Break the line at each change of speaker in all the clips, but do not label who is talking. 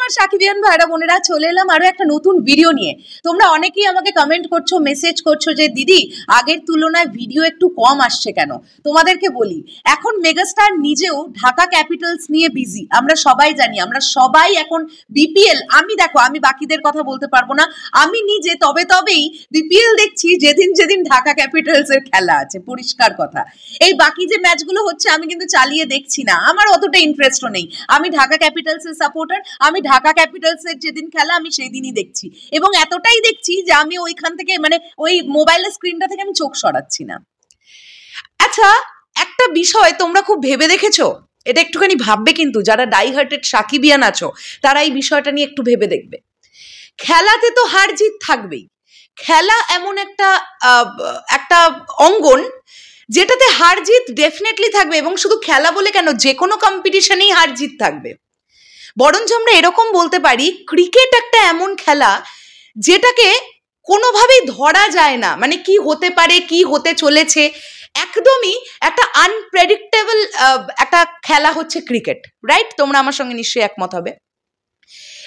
আমার সাকিবিয়ান ভাইরা বোনেরা, চলে এলাম আরো একটা নতুন ভিডিও নিয়ে। তোমরা অনেকেই আমাকে কমেন্ট করছো, মেসেজ করছো যে দিদি আগের তুলনায় ভিডিও একটু কম আসছে কেন। তোমাদেরকে বলি, এখন মেগাস্টার নিজেও ঢাকা ক্যাপিটালস নিয়ে বিজি। আমরা সবাই জানি, আমরা সবাই এখন বিপিএল, আমি দেখো আমি বাকিদের কথা বলতে পারবো না, আমি নিজে তবেই বিপিএল দেখছি যেদিন যেদিন ঢাকা ক্যাপিটালস এর খেলা আছে। পরিষ্কার কথা, এই বাকি যে ম্যাচগুলো হচ্ছে আমি কিন্তু চালিয়ে দেখছি না, আমার অতটা ইন্টারেস্টও নেই। আমি ঢাকা ক্যাপিটালস এর সাপোর্টার, আমি ঢাকা ক্যাপিটালস এর যেদিন খেলা আমি সেই দিনই দেখছি, এবং এতটাই দেখছি যে আমি ওইখান থেকে মানে ওই মোবাইলের স্ক্রিনটা থেকে আমি চোখ সরাচ্ছি না। আচ্ছা, একটা বিষয় তোমরা খুব ভেবে দেখেছো? এটা একটুখানি ভাববে, কিন্তু যারা ডাই হার্টেড সাকিবিয়ান আছো তারা এই বিষয়টা নিয়ে একটু ভেবে দেখবে। খেলাতে তো হার জিত থাকবেই। খেলা এমন একটা অঙ্গন যেটাতে হার জিত ডেফিনেটলি থাকবে, এবং শুধু খেলা বলে কেন, যে কোনো কম্পিটিশনেই হার জিত থাকবে। বরঞ্চ আমরা এরকম বলতে পারি, ক্রিকেট একটা এমন খেলা যেটাকে কোনোভাবেই ধরা যায় না, মানে কি হতে পারে, কি হতে চলেছে, একদমই একটা আনপ্রেডিক্টেবল একটা খেলা হচ্ছে ক্রিকেট, রাইট? তোমরা আমার সঙ্গে নিশ্চয়ই একমত হবে।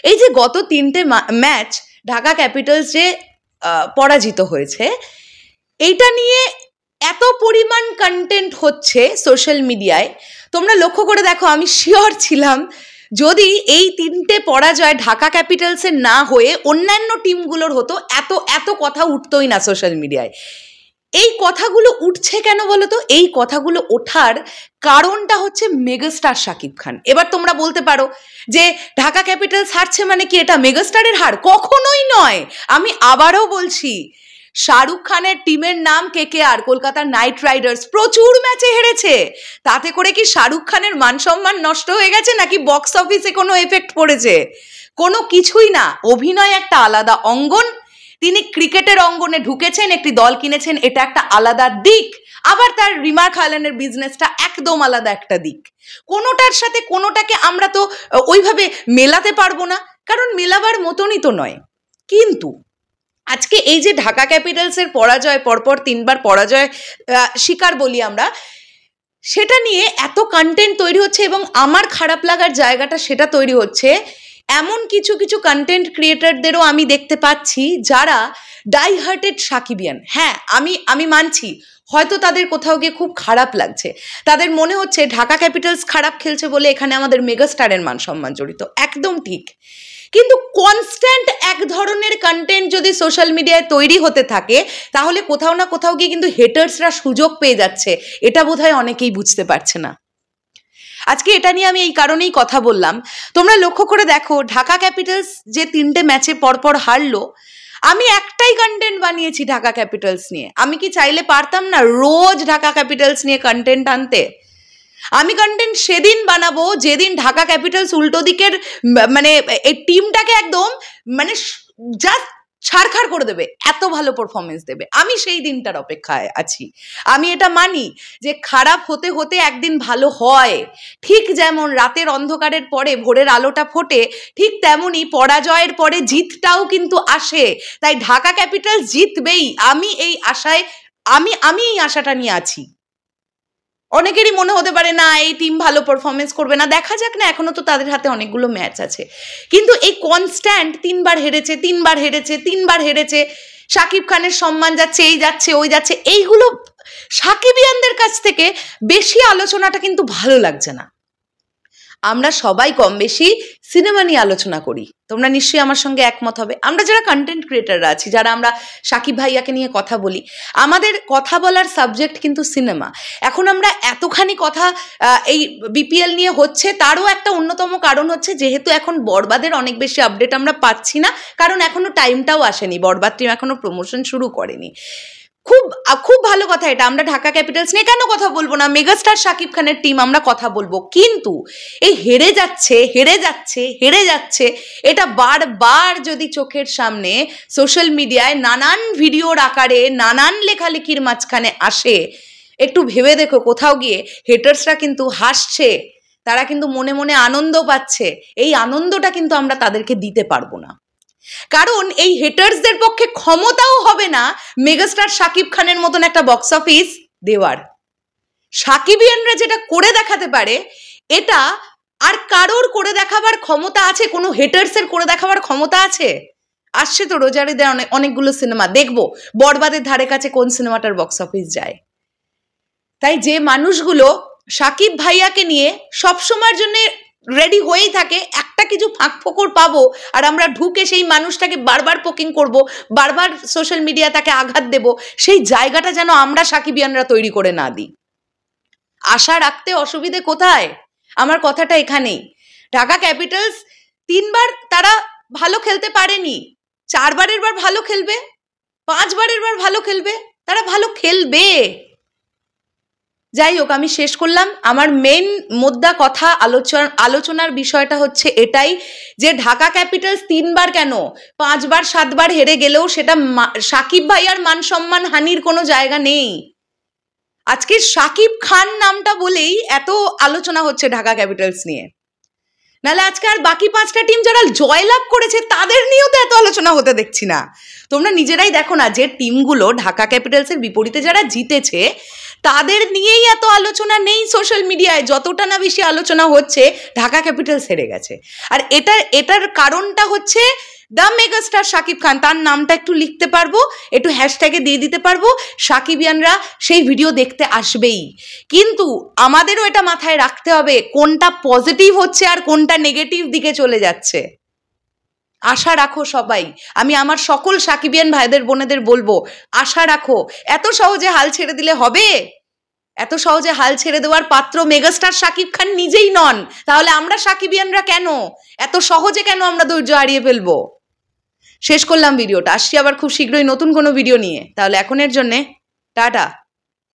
এই যে গত 3টে ম্যাচ ঢাকা ক্যাপিটালস যে পরাজিত হয়েছে, এইটা নিয়ে এত পরিমাণ কন্টেন্ট হচ্ছে সোশ্যাল মিডিয়ায়, তোমরা লক্ষ্য করে দেখো। আমি শিওর ছিলাম যদি এই 3টে পরাজয় ঢাকা ক্যাপিটালসের না হয়ে অন্যান্য টিমগুলোর হতো, এত কথা উঠতোই না সোশ্যাল মিডিয়ায়। এই কথাগুলো উঠছে কেন বলো তো? এই কথাগুলো ওঠার কারণটা হচ্ছে মেগাস্টার শাকিব খান। এবার তোমরা বলতে পারো যে ঢাকা ক্যাপিটালস হারছে মানে কি এটা মেগাস্টারের হার? কখনোই নয়। আমি আবারও বলছি, শাহরুখ খানের টিমের নাম কেকেআর, কলকাতা নাইট রাইডার্স, প্রচুর ম্যাচে হেরেছে। তাতে করে কি শাহরুখ খানের মান সম্মান নষ্ট হয়ে গেছে, নাকি বক্স অফিসে কোনো এফেক্ট পড়েছে? কোনো কিছুই না। অভিনয় একটা আলাদা অঙ্গন। তিনি ক্রিকেটের অঙ্গনে ঢুকেছেন, একটি দল কিনেছেন, এটা একটা আলাদা দিক। আবার তার রিমা খালেনের বিজনেসটা একদম আলাদা একটা দিক। কোনোটার সাথে কোনোটাকে আমরা তো ওইভাবে মেলাতে পারবো না, কারণ মেলাবার মতনই তো নয়। কিন্তু আজকে এই যে ঢাকা ক্যাপিটালসের পরাজয়, পরপর 3বার পরাজয় শিকার বলি আমরা, সেটা নিয়ে এত কন্টেন্ট তৈরি হচ্ছে, এবং আমার খারাপ লাগার জায়গাটা সেটা তৈরি হচ্ছে এমন কিছু কন্টেন্ট ক্রিয়েটারদেরও আমি দেখতে পাচ্ছি যারা ডাই হার্টেড সাকিবিয়ান। হ্যাঁ, আমি মানছি হয়তো তাদের কোথাও গিয়ে খুব খারাপ লাগছে, তাদের মনে হচ্ছে ঢাকা ক্যাপিটালস খারাপ খেলছে বলে এখানে আমাদের মেগাস্টারের মান সম্মান জড়িত। একদম ঠিক। কিন্তু কনস্ট্যান্ট এক ধরনের কন্টেন্ট যদি সোশ্যাল মিডিয়ায় তৈরি হতে থাকে, তাহলে কোথাও না কোথাও গিয়ে কিন্তু হেটার্সরা সুযোগ পেয়ে যাচ্ছে। এটা বোধহয় অনেকেই বুঝতে পারছে না। আজকে এটা নিয়ে আমি এই কারণেই কথা বললাম। তোমরা লক্ষ্য করে দেখো, ঢাকা ক্যাপিটালস যে 3টে ম্যাচে পরপর হারলো, আমি একটাই কন্টেন্ট বানিয়েছি ঢাকা ক্যাপিটালস নিয়ে। আমি কি চাইলে পারতাম না রোজ ঢাকা ক্যাপিটালস নিয়ে কন্টেন্ট আনতে? আমি কন্টেন্ট সেদিন বানাবো যেদিন ঢাকা ক্যাপিটালস উল্টো দিকের মানে এই টিমটাকে একদম মানে জাস্ট ছাড়খাড় করে দেবে, এত ভালো পারফরমেন্স দেবে। আমি সেই দিনটার অপেক্ষায় আছি। আমি এটা মানি যে খারাপ হতে হতে একদিন ভালো হয়। ঠিক যেমন রাতের অন্ধকারের পরে ভোরের আলোটা ফোটে, ঠিক তেমনই পরাজয়ের পরে জিতটাও কিন্তু আসে। তাই ঢাকা ক্যাপিটালস জিতবেই, আমি এই আশায় আমি এই আশাটা নিয়ে আছি। অনেকেরই মনে হতে পারে না এই টিম ভালো পারফরমেন্স করবে না, দেখা যাক না, এখনো তো তাদের হাতে অনেকগুলো ম্যাচ আছে। কিন্তু এই কনস্ট্যান্ট 3বার হেরেছে, শাকিব খানের সম্মান যাচ্ছে, এই যাচ্ছে ওই যাচ্ছে, এইগুলো সাকিবিয়ানদের কাছ থেকে বেশি আলোচনাটা কিন্তু ভালো লাগছে না। আমরা সবাই কম বেশি সিনেমা নিয়ে আলোচনা করি, তোমরা নিশ্চয়ই আমার সঙ্গে একমত হবে। আমরা যারা কন্টেন্ট ক্রিয়েটাররা আছি, যারা আমরা সাকিব ভাইয়াকে নিয়ে কথা বলি, আমাদের কথা বলার সাবজেক্ট কিন্তু সিনেমা। এখন আমরা এতখানি কথা এই বিপিএল নিয়ে হচ্ছে, তারও একটা অন্যতম কারণ হচ্ছে যেহেতু এখন বরবাদের অনেক বেশি আপডেট আমরা পাচ্ছি না, কারণ এখনো টাইমটাও আসেনি, বরবাদ টিম এখনো প্রমোশন শুরু করেনি। খুব ভালো কথা এটা। আমরা ঢাকা ক্যাপিটালস নিয়ে কেন কথা বলবো না? মেগাস্টার শাকিব খানের টিম, আমরা কথা বলবো। কিন্তু এই হেরে যাচ্ছে এটা বারবার যদি চোখের সামনে সোশ্যাল মিডিয়ায় নানান ভিডিওর আকারে নানান লেখালেখির মাঝখানে আসে, একটু ভেবে দেখো, কোথাও গিয়ে হেটার্সরা কিন্তু হাসছে, তারা কিন্তু মনে মনে আনন্দ পাচ্ছে। এই আনন্দটা কিন্তু আমরা তাদেরকে দিতে পারবো না, কারণ এই হেটার্সদের পক্ষে ক্ষমতাও হবে না মেগাস্টার শাকিব খানের মতন একটা বক্স অফিস দেওয়ার। সাকিবিয়ানরা যেটা করে দেখাতে পারে, এটা আর কারোর করে দেখাবার ক্ষমতা আছে? কোনো হেটার্সের করে দেখাবার ক্ষমতা আছে? আসছে তো রোজারিদের অনেকগুলো সিনেমা, দেখবো বরবাদের ধারে কাছে কোন সিনেমাটার বক্স অফিস যায়। তাই যে মানুষগুলো সাকিব ভাইয়াকে নিয়ে সবসময়ের জন্য রেডি হয়েই থাকে, একটা কিছু ফাঁক ফোকর পাবো আর আমরা ঢুকে সেই মানুষটাকে বারবার পোকিং করব, বারবার সোশ্যাল মিডিয়া তাকে আঘাত দেব, সেই জায়গাটা যেন আমরা সাকিবিয়ানরা তৈরি করে না দিই। আশা রাখতে অসুবিধে কোথায়? আমার কথাটা এখানেই। ঢাকা ক্যাপিটালস 3 বার তারা ভালো খেলতে পারেনি, 4 বারের বার ভালো খেলবে, 5 বারের বার ভালো খেলবে, তারা ভালো খেলবে। যাই হোক, আমি শেষ করলাম। আমার মেন মুদ্রা কথা আলোচনার বিষয়টা হচ্ছে এটাই যে ঢাকা ক্যাপিটালস 3 বার কেন 5 বার 7 বার হেরে গেলেও সেটা সাকিব ভাইয়ার মান সম্মান হানির কোনো জায়গা নেই। আজকে সাকিব খান নামটা বলেই এত আলোচনা হচ্ছে ঢাকা ক্যাপিটালস নিয়ে, নাহলে আজকে আর বাকি 5টা টিম যারা জয়লাভ করেছে তাদের নিয়েও তো এত আলোচনা হতে দেখছি না। তোমরা নিজেরাই দেখো না, যে টিমগুলো ঢাকা ক্যাপিটালসের বিপরীতে যারা জিতেছে তাদের নিয়েই এত আলোচনা নেই সোশ্যাল মিডিয়ায়, যতটা না বেশি আলোচনা হচ্ছে ঢাকা ক্যাপিটালস হেরে গেছে। আর এটার কারণটা হচ্ছে দ্য মেগাস্টার সাকিব খান। তার নামটা একটু লিখতে পারবো, একটু হ্যাশট্যাগে দিয়ে দিতে পারবো, সাকিবিয়ানরা সেই ভিডিও দেখতে আসবেই। কিন্তু আমাদেরও এটা মাথায় রাখতে হবে কোনটা পজিটিভ হচ্ছে আর কোনটা নেগেটিভ দিকে চলে যাচ্ছে। আশা রাখো সবাই, আমি আমার সকল সাকিবিয়ান ভাইদের বোনেদের বলবো, আশা রাখো। এত সহজে হাল ছেড়ে দিলে হবে? এত সহজে হাল ছেড়ে দেওয়ার পাত্র মেগাস্টার সাকিব খান নিজেই নন, তাহলে আমরা সাকিবিয়ানরা কেন এত সহজে কেন আমরা ধৈর্য হারিয়ে ফেলবো? শেষ করলাম ভিডিওটা, আসছি আবার খুব শীঘ্রই নতুন কোনো ভিডিও নিয়ে। তাহলে এখনের জন্যে টাটা।